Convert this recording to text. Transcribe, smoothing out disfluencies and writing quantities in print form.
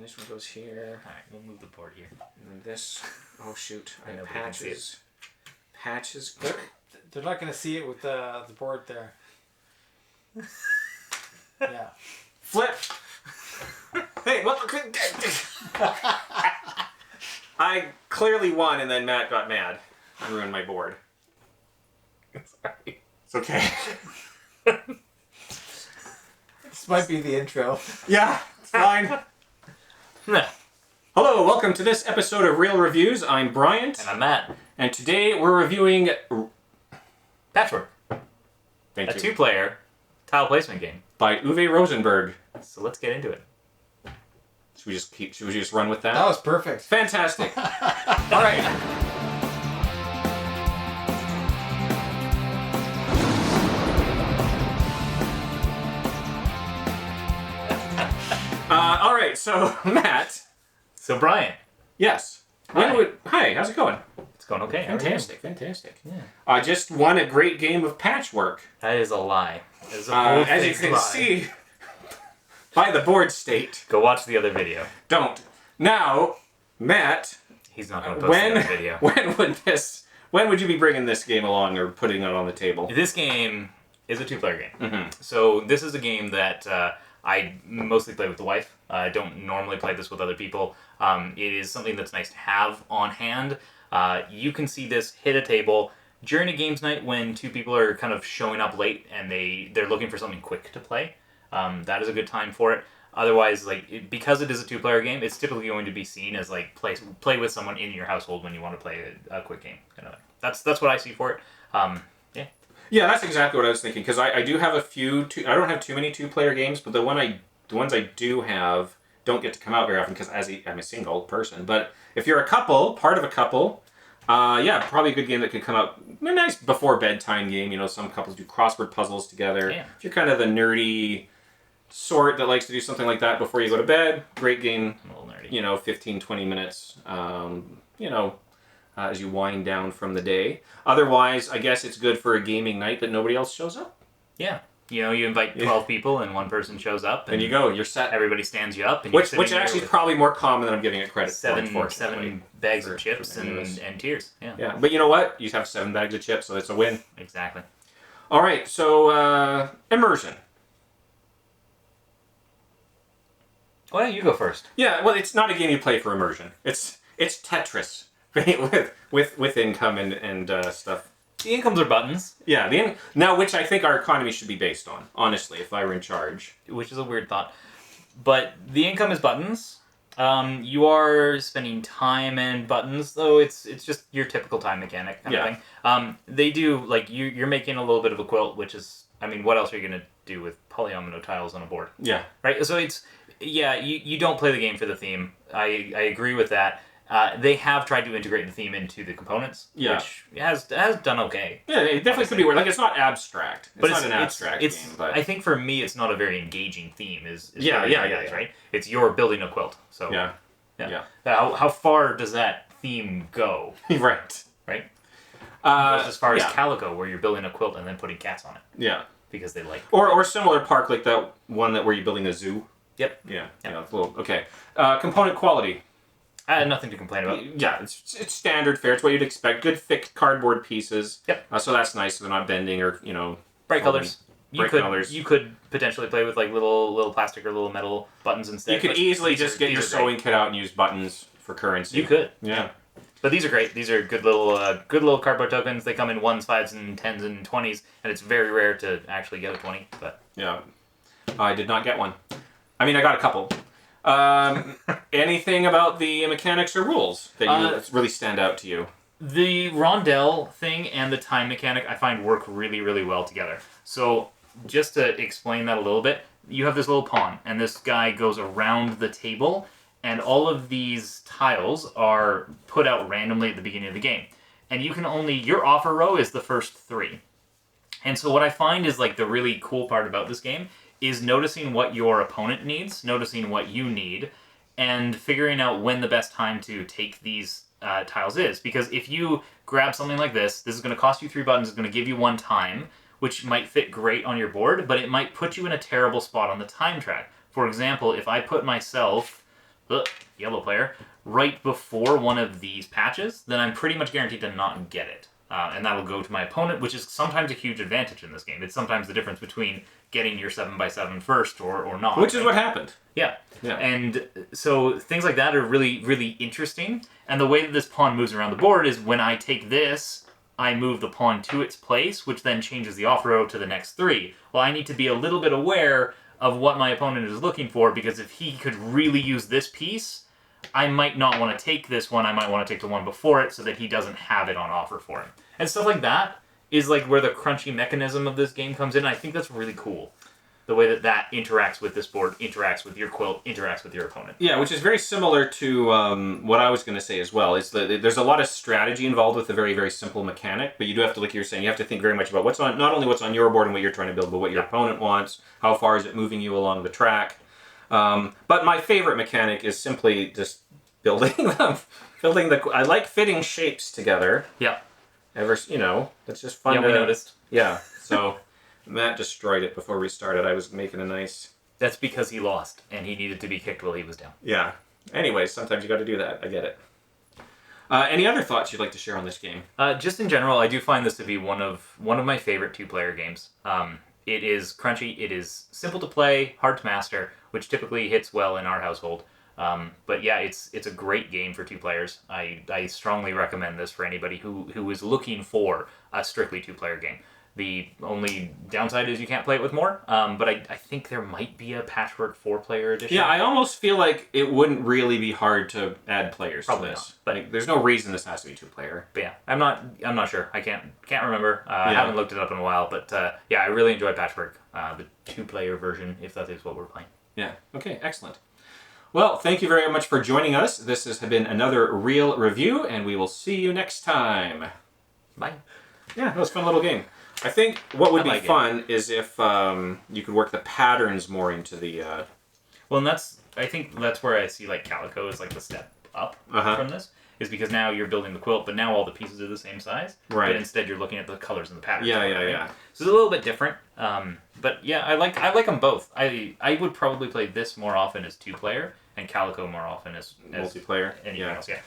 And this one goes here. Alright, we'll move the board here. And then this. Oh shoot! I have Nobody can see patches. Patches. They're not going to see it with the board there. Yeah. Flip. Hey, what? I clearly won, and then Matt got mad. I ruined my board. Sorry. It's okay. This might be the intro. Yeah, it's fine. Hello, welcome to this episode of Reil Reviews. I'm Bryant. And I'm Matt. And today we're reviewing... Patchwork. Thank A you. two-player tile placement game. By Uwe Rosenberg. So let's get into it. Should we just run with that? That was perfect. Fantastic. All right. All right, so Matt. So Bryant. Yes. Hi, how's it going? It's going okay. How are you? Fantastic. Yeah. I just won a great game of Patchwork. That is a lie. That is a As you bold-faced can lie. see by the board state. Go watch the other video. Don't. Now, Matt, He's not going to post the other video. when would you be bringing this game along or putting it on the table? This game is a two-player game. Mm-hmm. So this is a game that I mostly play with the wife. I don't normally play this with other people. It is something that's nice to have on hand. You can see this hit a table during a games night when two people are kind of showing up late and they're looking for something quick to play. That is a good time for it. Otherwise, because it is a two-player game, it's typically going to be seen as play with someone in your household when you want to play a quick game. Kind of thing. That's what I see for it. Yeah. Yeah, that's exactly what I was thinking, because I do have a few... I don't have too many two-player games, but the ones I do have don't get to come out very often, because I'm a single person. But if you're a couple, part of a couple, probably a good game that could come out. A nice before bedtime game. You know, some couples do crossword puzzles together. Yeah. If you're kind of the nerdy sort that likes to do something like that before you go to bed, great game. I'm a little nerdy. 15, 20 minutes, as you wind down from the day. Otherwise, I guess it's good for a gaming night that nobody else shows up. Yeah. You invite 12 people and one person shows up. And you go, you're set. Everybody stands you up. And which actually is probably more common than I'm giving it credit for. Seven bags of chips and tears. Yeah. Yeah, but you know what? You have 7 bags of chips, so it's a win. Exactly. All right, so Immersion. Well, you go first. Yeah, well, it's not a game you play for immersion. It's Tetris with income and stuff. The incomes are buttons. Yeah, now which I think our economy should be based on, honestly, if I were in charge. Which is a weird thought. But the income is buttons. You are spending time and buttons, though it's just your typical time mechanic kind of thing. They do, you're making a little bit of a quilt, which is, what else are you going to do with polyomino tiles on a board? Yeah. Right? So you don't play the game for the theme. I agree with that. They have tried to integrate the theme into the components, which has done okay. Yeah, it definitely could be weird. It's not abstract. It's not an abstract game. But I think for me, it's not a very engaging theme. Yeah, right? It's you're building a quilt. So yeah. How far does that theme go? Right. Right? As far as Calico, where you're building a quilt and then putting cats on it. Yeah. Because they like... Or similar park, like that one where you're building a zoo. Yep. Yeah. It's a little... Okay. Component quality. I had nothing to complain about. Yeah, it's standard fare. It's what you'd expect. Good thick cardboard pieces. Yep. So that's nice. So they're not bending or, bright colors. Colors. You could potentially play with little plastic or little metal buttons instead. You could easily just get your sewing kit out and use buttons for currency. You could. Yeah. But these are great. These are good little cardboard tokens. They come in 1s, 5s, and 10s and 20s, and it's very rare to actually get a 20. But yeah, I did not get one. I got a couple. Anything about the mechanics or rules that really stand out to you? The rondelle thing and the time mechanic I find work really, really well together. So just to explain that a little bit, you have this little pawn, and this guy goes around the table, and all of these tiles are put out randomly at the beginning of the game. And your offer row is the first 3. And so what I find is the really cool part about this game is noticing what your opponent needs, noticing what you need, and figuring out when the best time to take these tiles is. Because if you grab something like this is going to cost you 3 buttons, it's going to give you 1 time, which might fit great on your board, but it might put you in a terrible spot on the time track. For example, if I put myself, yellow player, right before one of these patches, then I'm pretty much guaranteed to not get it. And that'll go to my opponent, which is sometimes a huge advantage in this game. It's sometimes the difference between getting your 7x7 first or not. Which is what happened. Yeah. Yeah. And so things like that are really, really interesting. And the way that this pawn moves around the board is when I take this, I move the pawn to its place, which then changes the off row to the next 3. Well, I need to be a little bit aware of what my opponent is looking for, because if he could really use this piece, I might not want to take this one. I might want to take the one before it so that he doesn't have it on offer for him. And stuff like that is like where the crunchy mechanism of this game comes in. I think that's really cool. The way that interacts with this board, interacts with your quilt, interacts with your opponent. Yeah, which is very similar to what I was going to say as well. Is that there's a lot of strategy involved with a very, very simple mechanic, but you do have to, like you're saying, you have to think very much about not only what's on your board and what you're trying to build, but what your opponent wants, how far is it moving you along the track. But my favorite mechanic is simply just building them. I like fitting shapes together. Yeah. That's just fun. Yeah, we noticed. Yeah, so Matt destroyed it before we started. I was making a nice... That's because he lost, and he needed to be kicked while he was down. Yeah. Anyways, sometimes you got to do that. I get it. Any other thoughts you'd like to share on this game? Just in general, I do find this to be one of my favorite 2-player games. It is crunchy. It is simple to play, hard to master, which typically hits well in our household. But yeah, it's a great game for 2 players. I strongly recommend this for anybody who is looking for a strictly 2-player game. The only downside is you can't play it with more, but I think there might be a Patchwork 4-player edition. Yeah, I almost feel like it wouldn't really be hard to add players Probably to this. not, but there's no reason this has to be 2-player. But yeah, I'm not sure. I can't remember. I haven't looked it up in a while, but yeah, I really enjoy Patchwork, the 2-player version, if that is what we're playing. Yeah. Okay. Excellent. Well, thank you very much for joining us. This has been another Reil review, and we will see you next time. Bye. Yeah, that was a fun little game. I think what would be like fun is if you could work the patterns more into the... Well, and I think that's where I see like Calico is like the step up from this, is because now you're building the quilt, but now all the pieces are the same size. Right. But instead you're looking at the colors and the patterns. Yeah. So it's a little bit different. But yeah, I like them both. I would probably play this more often as 2-player and Calico more often as Multiplayer. anything else. Yeah.